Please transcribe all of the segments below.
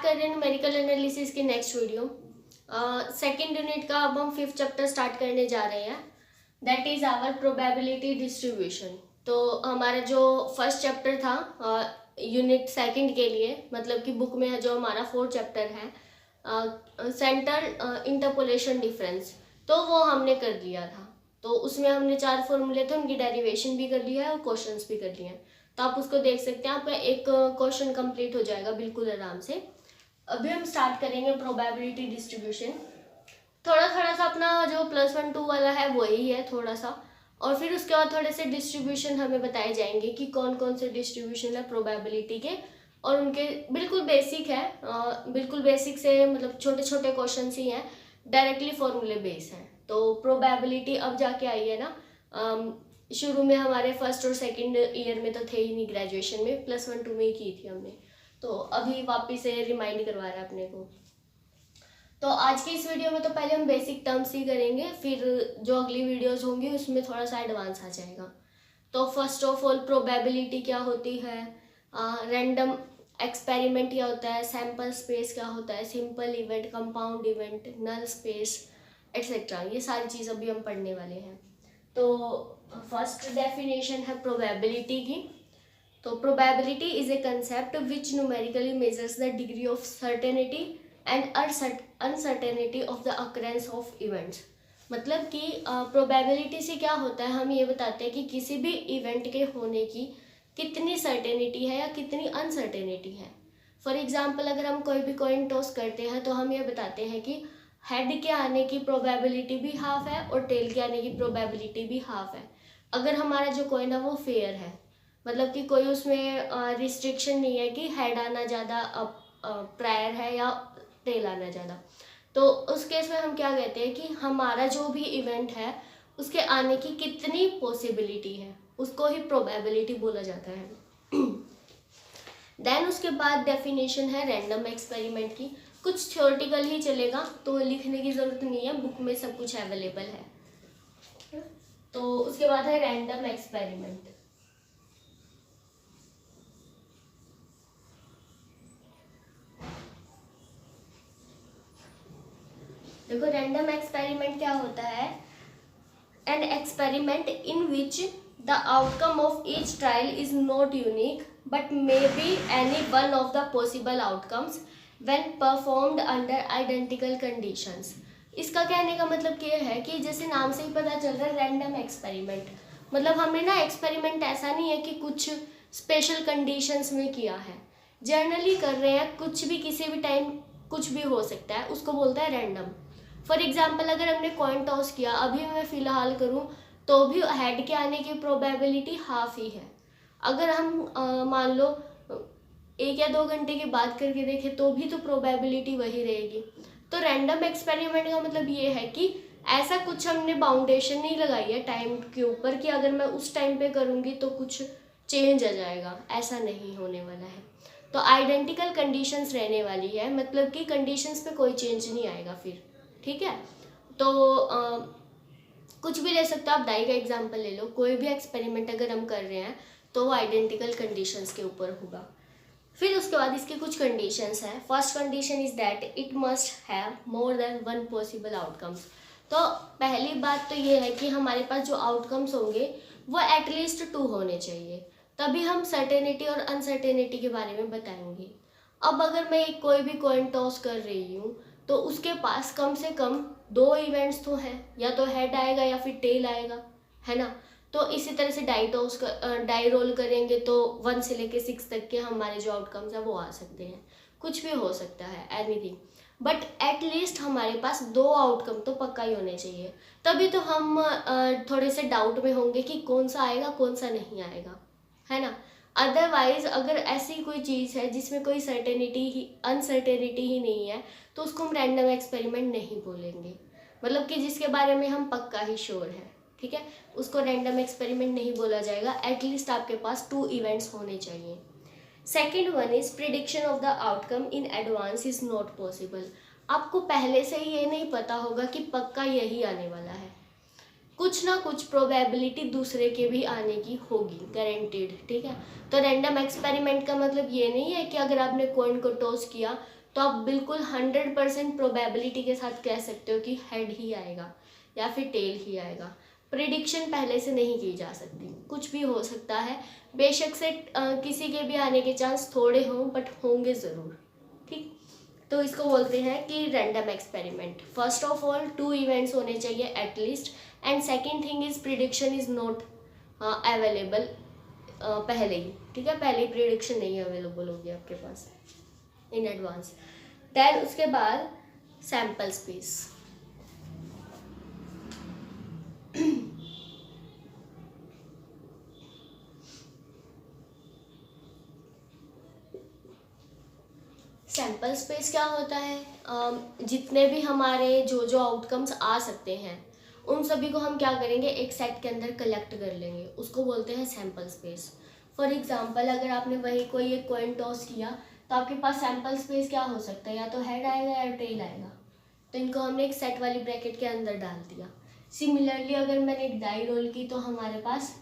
Start कर रहे हैं न्यूमेरिकल एनालिसिस की नेक्स्ट वीडियो। सेकेंड यूनिट का अब हम 5th चैप्टर स्टार्ट करने जा रहे हैं, that is our probability distribution. तो हमारा जो फर्स्ट चैप्टर था यूनिट सेकंड के लिए, मतलब कि बुक में जो हमारा 4th चैप्टर है सेंटर इंटरपोलेशन डिफरेंस, तो वो हमने कर लिया था। तो उसमें हमने 4 फॉर्मूले थे, उनकी डेरिवेशन भी कर लिया है और क्वेश्चंस भी कर लिए हैं। तो आप उसको देख सकते हैं, आपका एक क्वेश्चन कंप्लीट हो जाएगा बिल्कुल आराम से। अभी हम स्टार्ट करेंगे प्रोबेबिलिटी डिस्ट्रीब्यूशन। थोड़ा थोड़ा सा अपना जो +1 2 वाला है वही है थोड़ा सा, और फिर उसके बाद थोड़े से डिस्ट्रीब्यूशन हमें बताए जाएंगे कि कौन कौन से डिस्ट्रीब्यूशन है प्रोबेबिलिटी के, और उनके बिल्कुल बेसिक है, बिल्कुल बेसिक से मतलब छोटे छोटे क्वेश्चन ही हैं, डायरेक्टली फॉर्मूले बेस हैं। तो प्रोबेबिलिटी अब जाके आई है ना, शुरू में हमारे फर्स्ट और सेकंड ईयर में तो थे ही नहीं, ग्रेजुएशन में +1 2 में ही की थी हमने, तो अभी वापस से रिमाइंड करवा रहा है अपने को। तो आज की इस वीडियो में तो पहले हम बेसिक टर्म्स ही करेंगे, फिर जो अगली वीडियोस होंगी उसमें थोड़ा सा एडवांस आ जाएगा। तो फर्स्ट ऑफ ऑल प्रोबेबिलिटी क्या होती है, रैंडम एक्सपेरिमेंट क्या होता है, सैम्पल स्पेस क्या होता है, simple event, compound event, null space etcetera, ये सारी चीज़ अभी हम पढ़ने वाले हैं। तो फर्स्ट डेफिनेशन है प्रोबेबिलिटी की। तो probability is a concept which numerically measures the degree of certainty and uncertainty of the occurrence of events. मतलब कि प्रोबेबिलिटी से क्या होता है, हम ये बताते हैं कि किसी भी इवेंट के होने की कितनी सर्टेनिटी है या कितनी अनसर्टेनिटी है। फॉर एग्जाम्पल अगर हम कोई भी कॉइन टॉस करते हैं तो हम ये बताते हैं कि हेड के आने की प्रोबेबिलिटी भी हाफ है और टेल के आने की प्रोबेबिलिटी भी हाफ है, अगर हमारा जो कॉइन है वो फेयर है, मतलब कि कोई उसमें रिस्ट्रिक्शन नहीं है कि हेड आना ज़्यादा प्रायर है या टेल आना ज़्यादा। तो उस केस में हम क्या कहते हैं कि हमारा जो भी इवेंट है उसके आने की कितनी पॉसिबिलिटी है, उसको ही प्रोबेबिलिटी बोला जाता है। देन उसके बाद डेफिनेशन है रैंडम एक्सपेरिमेंट की। कुछ थ्योरेटिकल ही चलेगा, तो लिखने की ज़रूरत नहीं है, बुक में सब कुछ अवेलेबल है। तो उसके बाद है रैंडम एक्सपेरिमेंट। देखो रैंडम एक्सपेरिमेंट क्या होता है, an experiment in which the outcome of each trial is not unique but may be any one of the possible outcomes when performed under identical conditions. इसका कहने का मतलब ये है कि जैसे नाम से ही पता चल रहा है रैंडम एक्सपेरिमेंट, मतलब हमने ना एक्सपेरिमेंट ऐसा नहीं है कि कुछ स्पेशल कंडीशंस में किया है, जनरली कर रहे हैं, कुछ भी किसी भी टाइम कुछ भी हो सकता है, उसको बोलता है रैंडम। फॉर एग्जाम्पल अगर हमने कॉइन टॉस किया, अभी मैं फ़िलहाल करूँ तो भी हेड के आने की प्रोबेबिलिटी हाफ ही है। अगर हम मान लो 1 या 2 घंटे की बात करके देखें तो भी तो प्रोबेबिलिटी वही रहेगी। तो रैंडम एक्सपेरिमेंट का मतलब ये है कि ऐसा कुछ हमने बाउंडेशन नहीं लगाई है टाइम के ऊपर कि अगर मैं उस टाइम पे करूँगी तो कुछ चेंज आ जाएगा, ऐसा नहीं होने वाला है। तो आइडेंटिकल कंडीशंस रहने वाली है, मतलब कि कंडीशंस पे कोई चेंज नहीं आएगा फिर, ठीक है। तो कुछ भी ले सकते हो आप, डाई का एग्जांपल ले लो, कोई भी एक्सपेरिमेंट अगर हम कर रहे हैं तो वो आइडेंटिकल कंडीशंस के ऊपर होगा। फिर उसके बाद इसकी कुछ कंडीशंस हैं। First condition is that it must have more than one possible outcomes. तो पहली बात तो ये है कि हमारे पास जो आउटकम्स होंगे वो एटलीस्ट 2 होने चाहिए, तभी हम सर्टेनिटी और अनसर्टेनिटी के बारे में बताएंगे। अब अगर मैं कोई भी कॉइन टॉस कर रही हूँ तो उसके पास कम से कम 2 इवेंट्स तो हैं, या तो हेड आएगा या फिर टेल आएगा, है ना। तो इसी तरह से डाई रोल करेंगे तो 1 से लेके 6 तक के हमारे जो आउटकम्स हैं वो आ सकते हैं, कुछ भी हो सकता है, एनीथिंग, बट एटलीस्ट हमारे पास 2 आउटकम तो पक्का ही होने चाहिए, तभी तो हम थोड़े से डाउट में होंगे कि कौन सा आएगा कौन सा नहीं आएगा, है ना। अदरवाइज अगर ऐसी कोई चीज़ है जिसमें कोई अनसर्टेनिटी ही नहीं है तो उसको हम रैंडम एक्सपेरिमेंट नहीं बोलेंगे, मतलब कि जिसके बारे में हम पक्का ही श्योर हैं, ठीक है, उसको रैंडम एक्सपेरिमेंट नहीं बोला जाएगा। एटलीस्ट आपके पास 2 इवेंट्स होने चाहिए। Second one is prediction of the outcome in advance is not possible. आपको पहले से ही ये नहीं पता होगा कि पक्का यही आने वाला है, कुछ ना कुछ प्रोबेबिलिटी दूसरे के भी आने की होगी, गारंटीड, ठीक है। तो रैंडम एक्सपेरिमेंट का मतलब ये नहीं है कि अगर आपने कॉइन को टॉस किया तो आप बिल्कुल 100% प्रोबेबिलिटी के साथ कह सकते हो कि हेड ही आएगा या फिर टेल ही आएगा। प्रिडिक्शन पहले से नहीं की जा सकती, कुछ भी हो सकता है, बेशक से किसी के भी आने के चांस थोड़े हों बट होंगे ज़रूर। ठीक, तो इसको बोलते हैं कि random experiment. First of all 2 events होने चाहिए at least, and second thing is prediction is not available पहले ही। ठीक है, पहले ही प्रिडिक्शन नहीं अवेलेबल होगी आपके पास इन एडवांस। देन उसके बाद सैम्पल स्पेस। सैम्पल स्पेस क्या होता है? जितने भी हमारे जो जो आउटकम्स आ सकते हैं उन सभी को हम क्या करेंगे, एक सेट के अंदर कलेक्ट कर लेंगे, उसको बोलते हैं सैम्पल स्पेस। फॉर एग्जांपल अगर आपने वही कोई एक कॉइन टॉस किया तो आपके पास सैम्पल स्पेस क्या हो सकता है, या तो हेड आएगा या टेल आएगा, तो इनको हमने एक सेट वाली ब्रैकेट के अंदर डाल दिया। सिमिलरली अगर मैंने एक डाई रोल की तो हमारे पास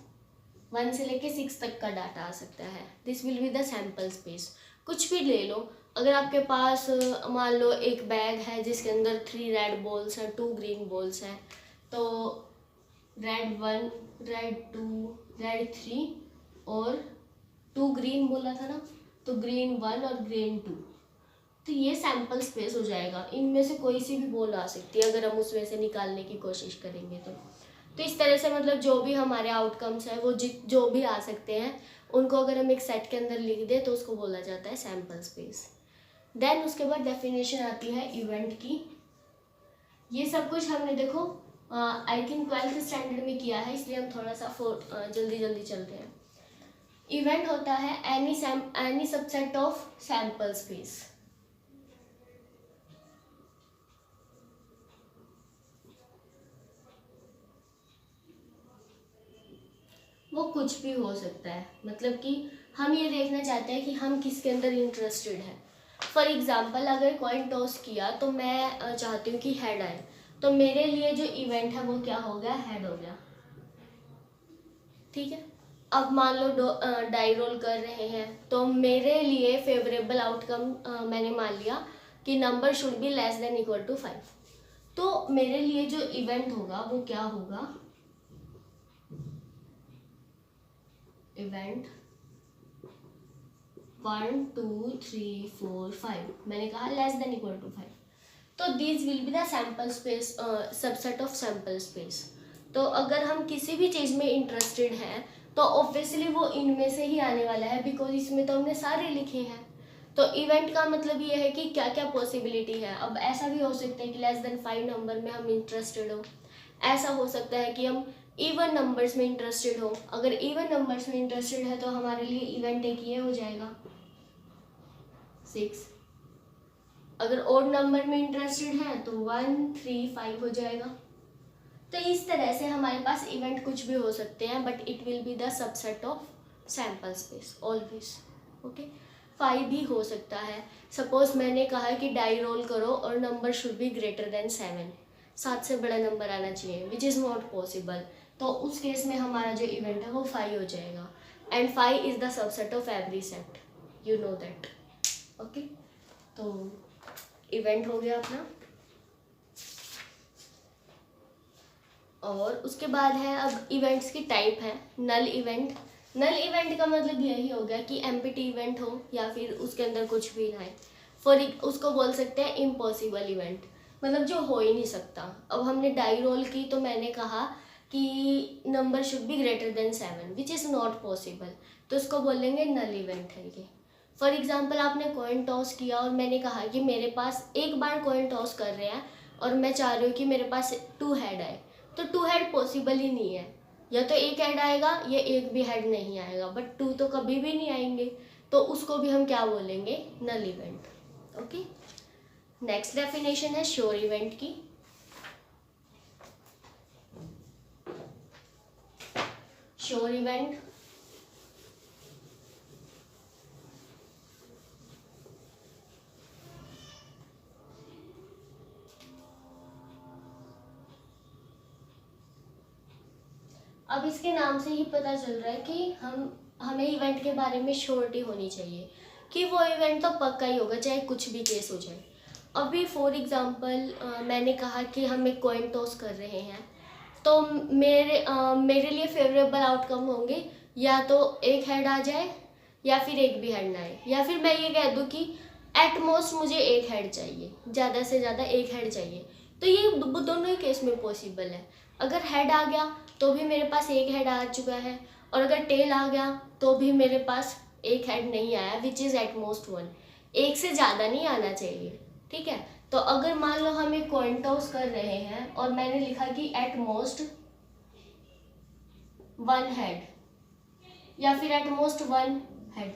1 से लेके 6 तक का डाटा आ सकता है। This will be the sample space. कुछ भी ले लो, अगर आपके पास मान लो एक बैग है जिसके अंदर 3 रेड बॉल्स हैं, 2 ग्रीन बॉल्स हैं, तो रेड 1, रेड 2, रेड 3 और 2 ग्रीन बोला था ना, तो ग्रीन 1 और ग्रीन 2, तो ये सैम्पल स्पेस हो जाएगा। इनमें से कोई सी भी बॉल आ सकती है अगर हम उसमें से निकालने की कोशिश करेंगे तो इस तरह से मतलब जो भी हमारे आउटकम्स है वो जो भी आ सकते हैं उनको अगर हम एक सेट के अंदर लिख दें तो उसको बोला जाता है सैम्पल स्पेस। देन उसके बाद डेफिनेशन आती है इवेंट की। ये सब कुछ हमने देखो आई थिंक 12th स्टैंडर्ड में किया है, इसलिए हम थोड़ा सा जल्दी जल्दी चलते हैं। इवेंट होता है any subset of sample space. वो कुछ भी हो सकता है, मतलब कि हम ये देखना चाहते हैं कि हम किसके अंदर इंटरेस्टेड हैं। फॉर एग्जाम्पल अगर कॉइन टॉस किया तो मैं चाहती हूँ कि हेड आए, तो मेरे लिए जो इवेंट है वो क्या हो गया, हेड हो गया। ठीक है, अब मान लो डाई रोल कर रहे हैं तो मेरे लिए फेवरेबल आउटकम मैंने मान लिया कि number should be less than equal to 5, तो मेरे लिए जो इवेंट होगा वो क्या होगा, इवेंट 1 2 3 4 5, मैंने कहा लेस देन इक्वल टू 5, तो this will be the sample space, subset of sample space. तो अगर हम किसी भी चीज़ में इंटरेस्टेड हैं तो ऑब्वियसली वो इनमें से ही आने वाला है, बिकॉज इसमें तो हमने सारे लिखे हैं। तो इवेंट का मतलब ये है कि क्या क्या पॉसिबिलिटी है। अब ऐसा भी हो सकता है कि लेस देन 5 नंबर में हम इंटरेस्टेड हो, ऐसा हो सकता है कि हम इवन नंबर्स में इंटरेस्टेड हो। अगर इवन नंबर्स में इंटरेस्टेड है तो हमारे लिए इवेंट एक ये हो जाएगा 6। अगर ओड नंबर में इंटरेस्टेड है तो 1 3 5 हो जाएगा। तो इस तरह से हमारे पास इवेंट कुछ भी हो सकते हैं, but it will be the subset of sample space always. Okay, 5 भी हो सकता है। सपोज मैंने कहा कि डाई रोल करो और number should be greater than 7, 7 से बड़ा नंबर आना चाहिए, विच इज़ नॉट पॉसिबल। तो उस केस में हमारा जो इवेंट है वो 5 हो जाएगा, and 5 is the subset of every set, you know that. Okay, तो इवेंट हो गया अपना। और उसके बाद है अब इवेंट्स की टाइप है नल इवेंट। नल इवेंट का मतलब यही हो गया कि एम्प्टी इवेंट हो या फिर उसके अंदर कुछ भी ना है। उसको बोल सकते हैं इम्पॉसिबल इवेंट, मतलब जो हो ही नहीं सकता। अब हमने डाई रोल की तो मैंने कहा कि number should be greater than 7, which is not possible, तो उसको बोलेंगे नल इवेंट है ये। फॉर एग्जाम्पल आपने कॉइन टॉस किया और मैंने कहा कि मेरे पास एक बार कॉइन टॉस कर रहे हैं और मैं चाह रही हूँ कि मेरे पास 2 हेड आए, तो 2 हेड पॉसिबल ही नहीं है। या तो एक हेड आएगा या एक भी हेड नहीं आएगा, बट 2 तो कभी भी नहीं आएंगे, तो उसको भी हम क्या बोलेंगे, नल इवेंट। ओके, नेक्स्ट डेफिनेशन है श्योर इवेंट की। श्योर इवेंट अब इसके नाम से ही पता चल रहा है कि हमें इवेंट के बारे में श्योरिटी होनी चाहिए। कि वो इवेंट तो पक्का ही होगा, चाहे कुछ भी केस हो जाए। अभी फॉर एग्जांपल मैंने कहा कि हम एक कॉइन टॉस कर रहे हैं, तो मेरे लिए फेवरेबल आउटकम होंगे या तो एक हेड आ जाए या फिर एक भी हेड ना आए, या फिर मैं ये कह दूँ कि एट मोस्ट मुझे एक हेड चाहिए, ज़्यादा से ज़्यादा एक हेड चाहिए। तो ये दोनों ही केस में पॉसिबल है। अगर हेड आ गया तो भी मेरे पास एक हेड आ चुका है, और अगर टेल आ गया तो भी मेरे पास एक हेड नहीं आया, which is eight most one. एक से ज़्यादा नहीं आना चाहिए, ठीक है। तो अगर मान लो हम एक कॉइन टॉस कर रहे हैं और मैंने लिखा कि एट मोस्ट वन हेड या फिर एट मोस्ट वन हेड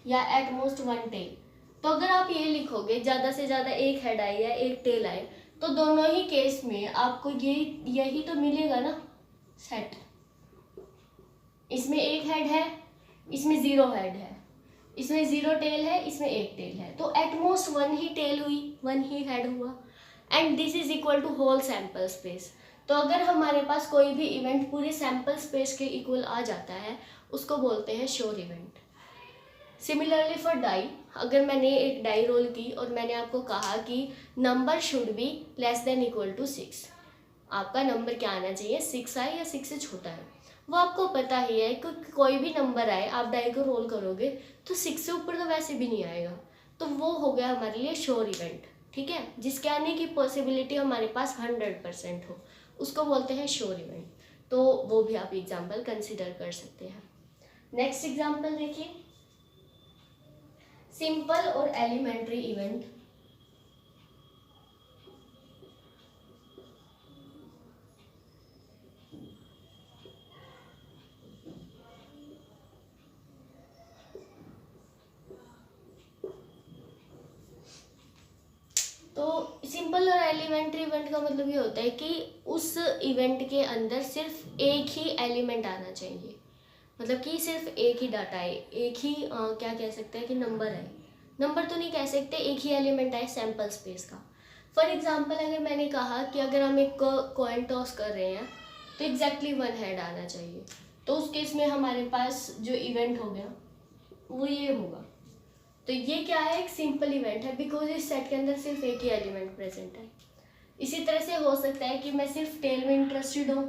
या एट मोस्ट वन टेल, तो अगर आप ये लिखोगे ज़्यादा से ज़्यादा एक हेड आए या एक टेल आए, तो दोनों ही केस में आपको यही तो मिलेगा ना सेट। इसमें एक हेड है, इसमें जीरो हेड है, इसमें जीरो टेल है, इसमें एक टेल है, तो एट मोस्ट वन ही टेल हुई, वन ही हेड हुआ, and this is equal to whole sample space. तो अगर हमारे पास कोई भी इवेंट पूरे सैंपल स्पेस के इक्वल आ जाता है, उसको बोलते हैं sure event. Similarly for die, अगर मैंने एक डाई रोल की और मैंने आपको कहा कि number should be less than equal to 6, आपका नंबर क्या आना चाहिए, 6 आए या 6 से छोटा है, वो आपको पता ही है कि कोई भी नंबर आए आप डाई को रोल करोगे तो 6 से ऊपर तो वैसे भी नहीं आएगा, तो वो हो गया हमारे लिए श्योर इवेंट, ठीक है, जिसके आने की पॉसिबिलिटी हमारे पास 100% हो, उसको बोलते हैं श्योर इवेंट। तो वो भी आप एग्जाम्पल कंसिडर कर सकते हैं। नेक्स्ट एग्जाम्पल देखिए, सिंपल और एलिमेंट्री इवेंट। तो सिंपल और एलिमेंट्री इवेंट का मतलब ये होता है कि उस इवेंट के अंदर सिर्फ एक ही एलिमेंट आना चाहिए, मतलब कि सिर्फ एक ही डाटा है, एक ही क्या कह सकते हैं कि नंबर है, नंबर तो नहीं कह सकते, एक ही एलिमेंट है सैंपल स्पेस का। फॉर एग्जांपल अगर मैंने कहा कि अगर हम एक कॉइन टॉस कर रहे हैं तो एग्जैक्टली वन हेड आना चाहिए, तो उस केस में हमारे पास जो इवेंट हो गया वो ये होगा। तो ये क्या है, एक सिंपल इवेंट है, बिकॉज इस सेट के अंदर सिर्फ एक ही एलिमेंट प्रेजेंट है। इसी तरह से हो सकता है कि मैं सिर्फ टेल में इंटरेस्टेड हूँ,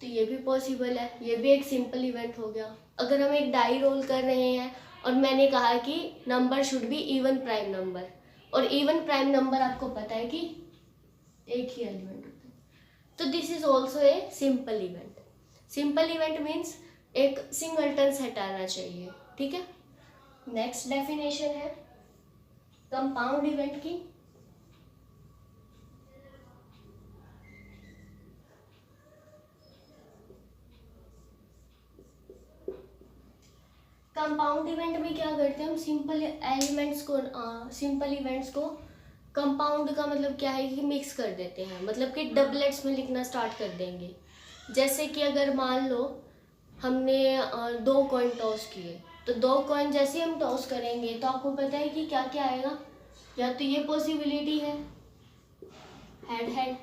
तो ये भी पॉसिबल है, ये भी एक सिंपल इवेंट हो गया। अगर हम एक डाई रोल कर रहे हैं और मैंने कहा कि number should be even prime number, और इवन प्राइम नंबर आपको पता है कि एक ही एलिमेंट होता है, तो this is also a simple event. Simple event means एक सिंगलटन सेट आना चाहिए, ठीक है। नेक्स्ट डेफिनेशन है कंपाउंड इवेंट की। कंपाउंड इवेंट में क्या करते हैं हम, सिंपल इवेंट्स को कंपाउंड का मतलब क्या है कि मिक्स कर देते हैं, मतलब कि डबलेट्स में लिखना स्टार्ट कर देंगे। जैसे कि अगर मान लो हमने दो कॉइन टॉस किए, तो दो कॉइन जैसे हम टॉस करेंगे तो आपको पता है कि क्या क्या आएगा, या तो ये पॉसिबिलिटी है head head,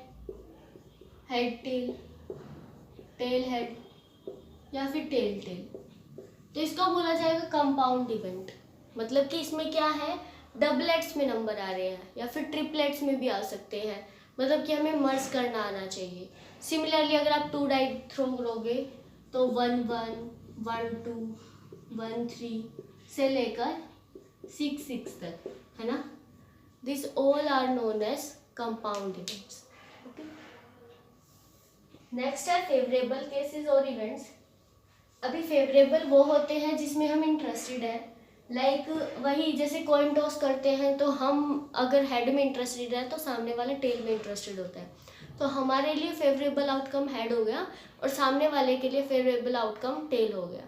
head tail, tail head, या फिर टेल टेल, तो इसको बोला जाएगा कंपाउंड इवेंट। मतलब कि इसमें क्या है, डबलेट्स में नंबर आ रहे हैं या फिर ट्रिपलेट्स में भी आ सकते हैं, मतलब कि हमें मर्ज करना आना चाहिए। सिमिलरली अगर आप 2 डाई थ्रो करोगे तो 1 1 1 2 1 3 से लेकर 6 6 तक, है ना, this all are known as compound events. Okay, next है फेवरेबल केसेस और इवेंट्स। अभी फेवरेबल वो होते हैं जिसमें हम इंटरेस्टेड है, लाइक वही जैसे कॉइन टॉस करते हैं, तो हम अगर हेड में इंटरेस्टेड है तो सामने वाला टेल में इंटरेस्टेड होता है, तो हमारे लिए फेवरेबल आउटकम हेड हो गया और सामने वाले के लिए फेवरेबल आउटकम टेल हो गया।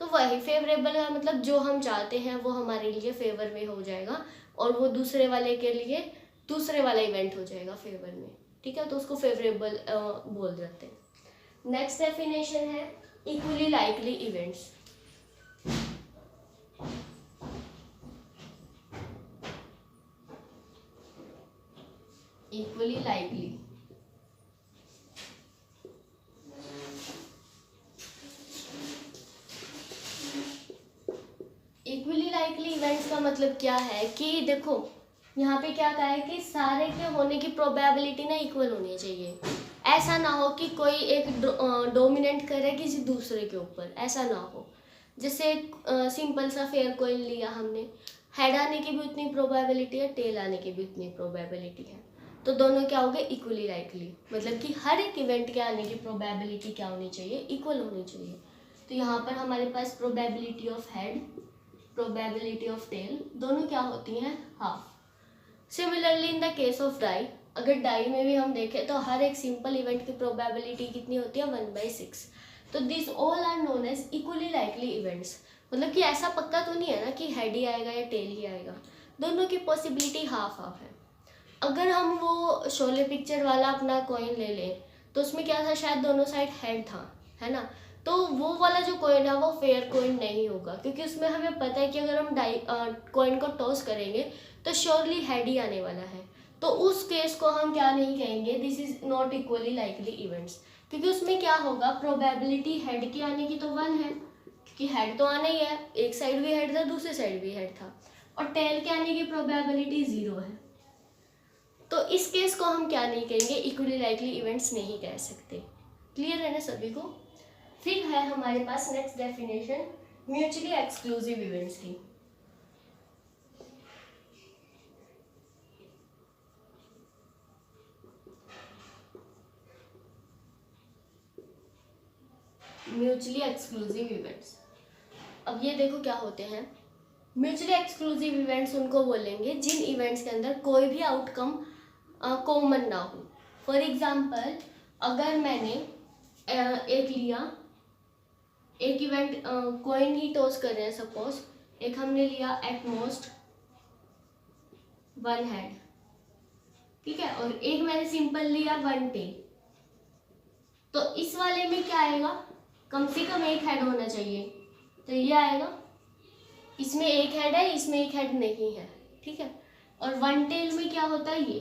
तो वही फेवरेबल है, मतलब जो हम चाहते हैं वो हमारे लिए फेवर में हो जाएगा और वो दूसरे वाले के लिए दूसरे वाला इवेंट हो जाएगा फेवर में, ठीक है, तो उसको फेवरेबल बोल जाते हैं। नेक्स्ट डेफिनेशन है equally likely events. Equally likely, मतलब क्या है कि देखो यहाँ पे क्या कहा है कि सारे के होने की प्रोबेबिलिटी ना इक्वल होनी चाहिए। ऐसा ना हो कि कोई एक डोमिनेट करे किसी दूसरे के ऊपर, ऐसा ना हो। जैसे सिंपल सा फेयर कॉइन लिया हमने, हेड आने की भी उतनी प्रोबेबिलिटी है, टेल आने की भी उतनी प्रोबेबिलिटी है, तो दोनों क्या हो गए, इक्वली लाइकली। मतलब कि हर एक इवेंट के आने की प्रोबेबिलिटी क्या होनी चाहिए, इक्वल होनी चाहिए। तो यहाँ पर हमारे पास probability of head, probability of tail दोनों क्या होती हैं, half. Similarly in the case of die, अगर डाई में भी हम देखें तो हर एक सिंपल इवेंट की प्रोबेबिलिटी कितनी होती है, 1/6। तो this all are known as equally likely events. मतलब कि ऐसा पक्का तो नहीं है ना कि हेड ही आएगा या टेल ही आएगा, दोनों की पॉसिबिलिटी हाफ हाफ है। अगर हम वो शोले पिक्चर वाला अपना कॉइन ले लें तो उसमें क्या था, शायद दोनों साइड हेड था, है ना। तो वो वाला जो कॉइन है वो फेयर कॉइन नहीं होगा, क्योंकि उसमें हमें पता है कि अगर हम कॉइन को टॉस करेंगे तो श्योरली हेड ही आने वाला है। तो उस केस को हम क्या नहीं कहेंगे, this is not equally likely events, क्योंकि उसमें क्या होगा, प्रोबेबिलिटी हेड की आने की तो 1 है, क्योंकि हेड तो आना ही है, एक साइड भी हेड था दूसरे साइड भी हेड था, और टेल के आने की प्रोबेबिलिटी 0 है। तो इस केस को हम क्या नहीं कहेंगे, इक्वली लाइकली इवेंट्स नहीं कह सकते। क्लियर है ना सभी को। फिर है हमारे पास next definition mutually exclusive events की। म्यूचुअली एक्सक्लूसिव इवेंट्स, अब ये देखो क्या होते हैं। म्यूचुअली एक्सक्लूसिव इवेंट्स उनको बोलेंगे जिन इवेंट्स के अंदर कोई भी आउटकम कॉमन ना हो। फॉर एग्जाम्पल, अगर मैंने एक लिया, एक इवेंट कॉइन ही टॉस कर रहे हैं सपोज, एक हमने लिया एट मोस्ट 1 हेड, ठीक है, और एक मैंने सिंपल लिया 1 टेल। तो इस वाले में क्या आएगा, कम से कम एक हेड होना चाहिए, तो ये आएगा। इसमें एक हेड है, इसमें एक हेड नहीं है, ठीक है। और 1 टेल में क्या होता है, ये।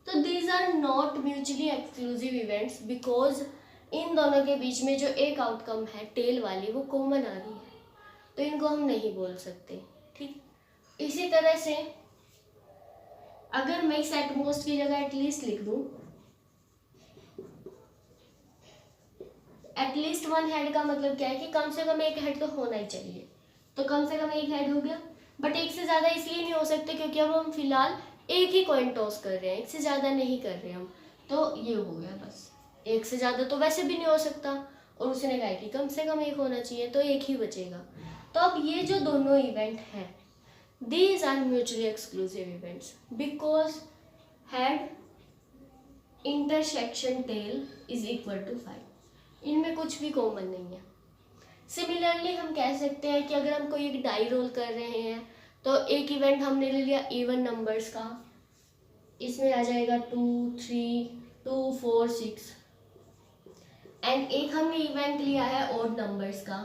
तो these are not mutually exclusive events, because इन दोनों के बीच में जो एक आउटकम है टेल वाली वो कॉमन आ रही है, तो इनको हम नहीं बोल सकते, ठीक। इसी तरह से अगर मैं सेट मोस्ट की जगह एटलीस्ट लिख दूं, एटलीस्ट 1 हेड का मतलब क्या है कि कम से कम एक हेड तो होना ही चाहिए, तो कम से कम एक हेड हो गया। बट एक से ज़्यादा इसलिए नहीं हो सकते क्योंकि अब हम फिलहाल एक ही कॉइन टॉस कर रहे हैं, एक से ज़्यादा नहीं कर रहे हम, तो ये हो गया बस। एक से ज़्यादा तो वैसे भी नहीं हो सकता, और उसने कहा कि कम से कम एक होना चाहिए, तो एक ही बचेगा। तो अब ये जो दोनों इवेंट हैं, these are mutually exclusive events because head intersection tail is equal to 5, इनमें कुछ भी कॉमन नहीं है। सिमिलरली हम कह सकते हैं कि अगर हम कोई एक डाई रोल कर रहे हैं, तो एक इवेंट हमने ले लिया इवन नंबर्स का, इसमें आ जाएगा 2 3 2 4 6, एंड एक हमने इवेंट लिया है ऑड नंबर्स का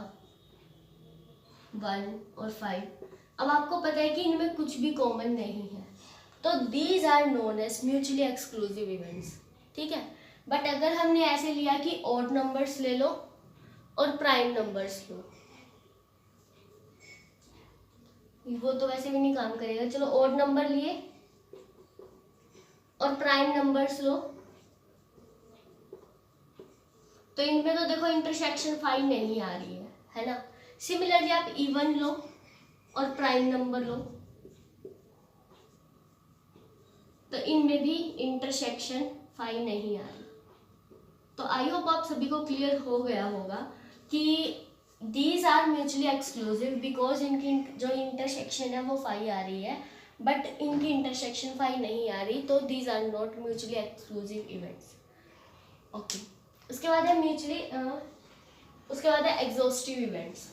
1 और 5। अब आपको पता है कि इनमें कुछ भी कॉमन नहीं है, तो these are known as mutually exclusive events, ठीक है। बट अगर हमने ऐसे लिया कि ऑड नंबर्स ले लो और प्राइम नंबर्स लो, वो तो वैसे भी नहीं काम करेगा। चलो ऑड नंबर लिए और प्राइम नंबर्स लो, तो इनमें तो देखो इंटरसेक्शन 5 नहीं आ रही है ना। सिमिलरली आप इवन लो और प्राइम नंबर लो, तो इनमें भी इंटरसेक्शन 5 नहीं आ रही। तो आई होप आप सभी को क्लियर हो गया होगा कि these are mutually exclusive because इनकी जो इंटरसेक्शन है वो 5 आ रही है, बट इनकी इंटरसेक्शन 5 नहीं आ रही, तो these are not mutually exclusive events. Okay, उसके बाद है उसके बाद है एग्जॉस्टिव इवेंट्स।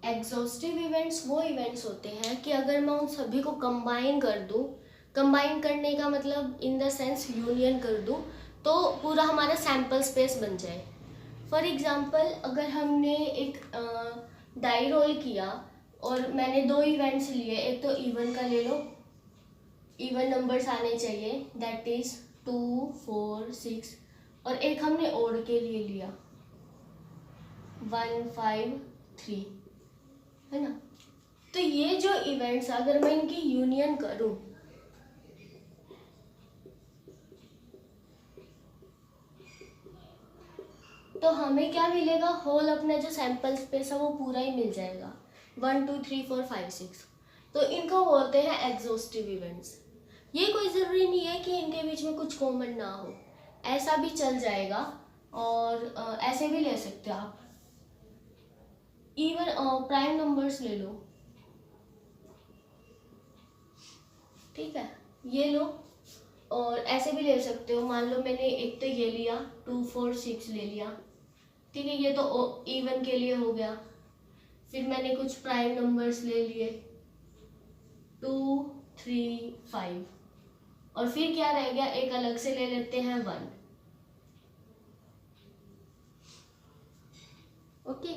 एग्जॉस्टिव इवेंट्स वो इवेंट्स होते हैं कि अगर मैं उन सभी को कंबाइन कर दूं, कंबाइन करने का मतलब इन द सेंस यूनियन कर दूं, तो पूरा हमारा सैम्पल स्पेस बन जाए। फॉर एग्जांपल अगर हमने एक डाई रोल किया और मैंने 2 इवेंट्स लिए, एक तो इवन का ले लो, इवन नंबर्स आने चाहिए, दैट इज 2, 4, 6, और एक हमने ओड के लिए लिया 1, 5, 3, है ना। तो ये जो इवेंट्स अगर मैं इनकी यूनियन करूं तो हमें क्या मिलेगा, होल अपना जो सैंपल स्पेस है वो पूरा ही मिल जाएगा, 1, 2, 3, 4, 5, 6। तो इनको बोलते हैं एग्जॉस्टिव इवेंट्स। ये कोई ज़रूरी नहीं है कि इनके बीच में कुछ कॉमन ना हो, ऐसा भी चल जाएगा, और ऐसे भी ले सकते हो आप। इवन प्राइम नंबर्स ले लो, ठीक है, ये लो, और ऐसे भी ले सकते हो। मान लो मैंने एक तो ये लिया 2, 4, 6 ले लिया, ठीक है, ये तो इवन के लिए हो गया। फिर मैंने कुछ प्राइम नंबर्स ले लिए 2, 3, 5, और फिर क्या रह गया, एक अलग से ले लेते हैं 1। ओके,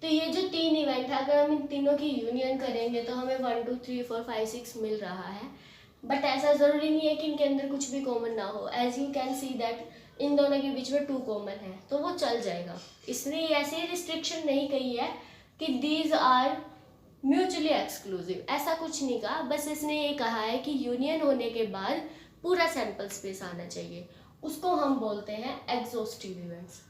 तो ये जो 3 इवेंट है अगर हम इन तीनों की यूनियन करेंगे तो हमें 1, 2, 3, 4, 5, 6 मिल रहा है। बट ऐसा ज़रूरी नहीं है कि इनके अंदर कुछ भी कॉमन ना हो। As you can see that इन दोनों के बीच में 2 कॉमन है, तो वो चल जाएगा। इसने ऐसे रिस्ट्रिक्शन नहीं कही है कि दीज आर म्यूचुअली एक्सक्लूसिव, ऐसा कुछ नहीं कहा। बस इसने ये कहा है कि यूनियन होने के बाद पूरा सैंपल स्पेस आना चाहिए, उसको हम बोलते हैं एग्जॉस्टिव इवेंट्स।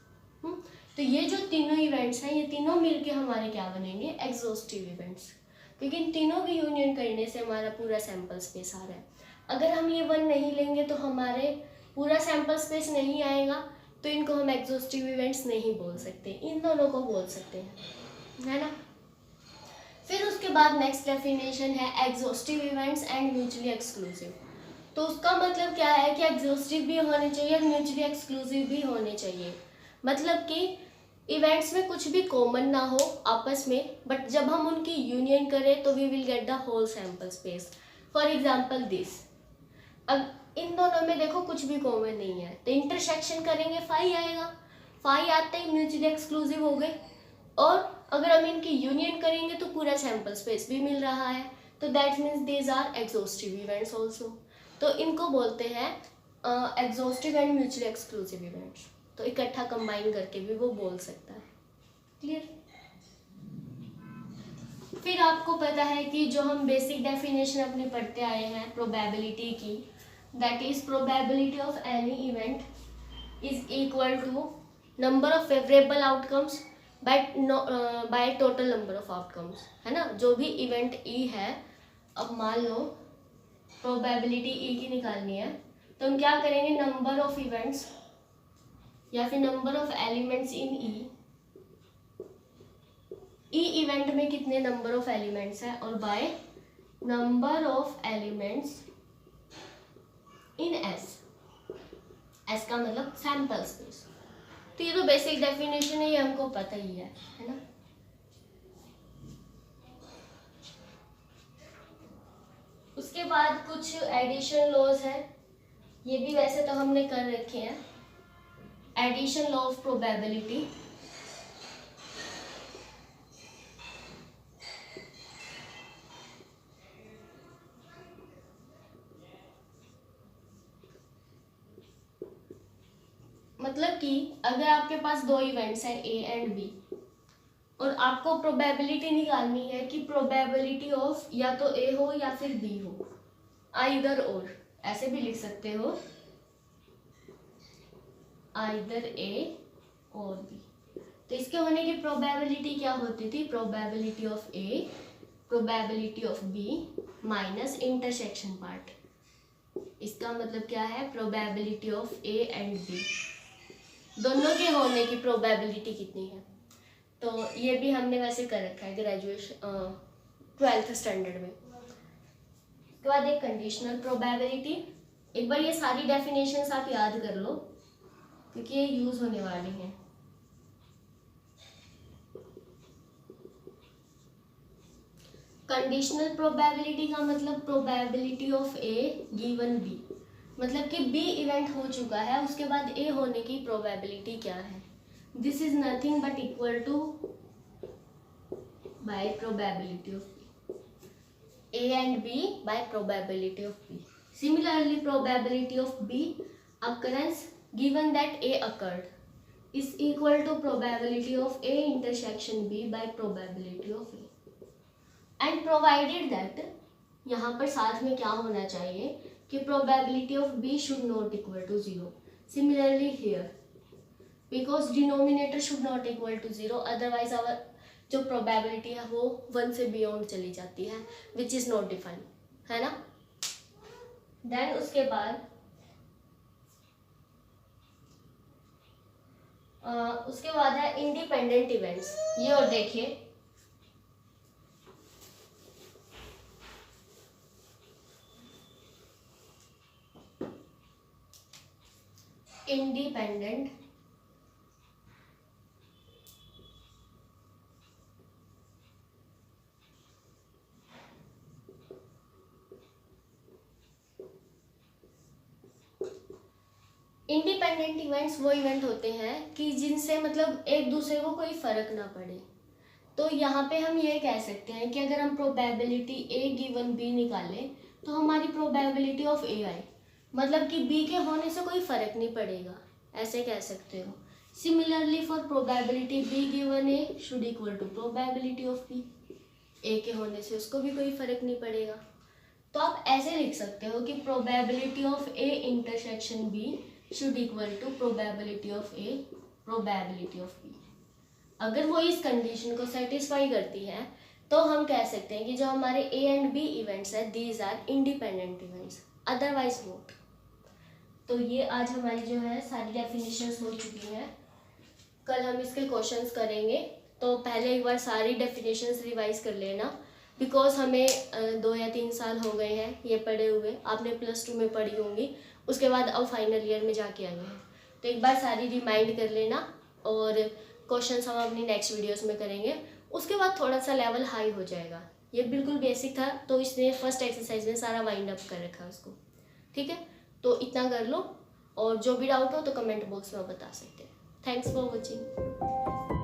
तो ये जो तीनों इवेंट्स हैं, ये तीनों मिलके हमारे क्या बनेंगे, एग्जॉस्टिव इवेंट्स, क्योंकि इन तीनों की यूनियन करने से हमारा पूरा सैंपल स्पेस आ रहा है। अगर हम ये 1 नहीं लेंगे तो हमारे पूरा सैंपल स्पेस नहीं आएगा, तो इनको हम एग्जॉस्टिव इवेंट्स नहीं बोल सकते, इन दोनों को बोल सकते हैं, है ना। फिर उसके बाद नेक्स्ट डेफिनेशन है exhaustive events and mutually exclusive. तो उसका मतलब क्या है कि एग्जॉस्टिव भी होने चाहिए और म्यूचुअली एक्सक्लूसिव भी होने चाहिए। मतलब कि इवेंट्स में कुछ भी कॉमन ना हो आपस में, बट जब हम उनकी यूनियन करें तो we will get the whole sample space. For example this, अब इन दोनों में देखो कुछ भी कॉमन नहीं है, तो इंटरसेक्शन करेंगे 5 आएगा, 5 आते ही म्यूचुअली एक्सक्लूसिव हो गए। और अगर हम इनकी यूनियन करेंगे तो पूरा सैंपल स्पेस भी मिल रहा है, तो that means these are exhaustive events also. तो इनको बोलते हैं exhaustive and mutually exclusive events. तो इकट्ठा कंबाइन करके भी वो बोल सकता है। क्लियर। फिर आपको पता है कि जो हम बेसिक डेफिनेशन अपनी पढ़ते आए हैं प्रोबेबिलिटी की, that is probability of any event is equal to number of favourable outcomes by total number of outcomes, है ना। जो भी इवेंट ई है, अब मान लो प्रोबेबिलिटी ई की निकालनी है, तो हम क्या करेंगे, नंबर ऑफ इवेंट्स या फिर number of elements in E event में कितने नंबर ऑफ एलिमेंट्स है, और by number of elements in S, S का मतलब सैंपल स्पेस। तो ये तो बेसिक डेफिनेशन है, ये हमको पता ही है ना। उसके बाद कुछ एडिशन लॉज है, ये भी वैसे तो हमने कर रखे हैं। एडिशन लॉ ऑफ प्रोबेबिलिटी, मतलब कि अगर आपके पास 2 इवेंट्स हैं ए एंड बी, और आपको प्रोबेबिलिटी निकालनी है कि प्रोबेबिलिटी ऑफ या तो ए हो या फिर बी हो, आइदर और, ऐसे भी लिख सकते हो, आइदर ए और बी। तो इसके होने की प्रोबेबिलिटी क्या होती थी, probability of A, probability of B minus intersection part. इसका मतलब क्या है, probability of A and B दोनों के होने की प्रोबेबिलिटी कितनी है। तो ये भी हमने वैसे कर रखा है ग्रेजुएशन 12th स्टैंडर्ड में। उसके बाद एक कंडीशनल प्रोबेबिलिटी, एक बार ये सारी डेफिनेशंस आप याद कर लो क्योंकि ये यूज होने वाली हैं। कंडीशनल प्रोबेबिलिटी का मतलब probability of A given B, मतलब कि बी इवेंट हो चुका है उसके बाद ए होने की प्रोबेबिलिटी क्या है। This is nothing but equal to by probability of B, A and B by probability of B. Similarly, probability of B occurrence given that A occurred is equal to probability of A intersection B by probability of A. And provided that यहाँ पर साथ में क्या होना चाहिए कि probability of B should not equal to 0. Similarly here, because denominator should not equal to 0, otherwise our जो probability है वो 1 से beyond चली जाती है, which is not defined, है ना. देन उसके बाद है इंडिपेंडेंट इवेंट्स. ये और देखिए, इंडिपेंडेंट इंडिपेंडेंट इवेंट्स वो इवेंट होते हैं कि जिनसे मतलब एक दूसरे को कोई फर्क ना पड़े. तो यहाँ पे हम ये कह सकते हैं कि अगर हम प्रोबेबिलिटी ए गिवन बी निकालें तो हमारी प्रोबेबिलिटी ऑफ ए आए, मतलब कि बी के होने से कोई फर्क नहीं पड़ेगा, ऐसे कह सकते हो. Similarly for probability B given A should equal to probability of B, A के होने से उसको भी कोई फर्क नहीं पड़ेगा. तो आप ऐसे लिख सकते हो कि probability of A intersection B should equal to probability of A probability of B. अगर वो इस कंडीशन को सेटिस्फाई करती है तो हम कह सकते हैं कि जो हमारे ए एंड बी इवेंट्स है these are independent events, otherwise not. तो ये आज हमारी जो है सारी डेफिनेशंस हो चुकी हैं. कल हम इसके क्वेश्चंस करेंगे, तो पहले एक बार सारी डेफिनेशंस रिवाइज कर लेना, बिकॉज हमें 2 या 3 साल हो गए हैं ये पढ़े हुए. आपने +2 में पढ़ी होंगी, उसके बाद अब फाइनल ईयर में जाके आए हैं. तो एक बार सारी रिमाइंड कर लेना, और क्वेश्चंस हम अपनी नेक्स्ट वीडियोस में करेंगे. उसके बाद थोड़ा सा लेवल हाई हो जाएगा. ये बिल्कुल बेसिक था, तो इसने फर्स्ट एक्सरसाइज में सारा वाइंड अप कर रखा उसको. ठीक है, तो इतना कर लो, और जो भी डाउट हो तो कमेंट बॉक्स में बता सकते हैं. Thanks for watching.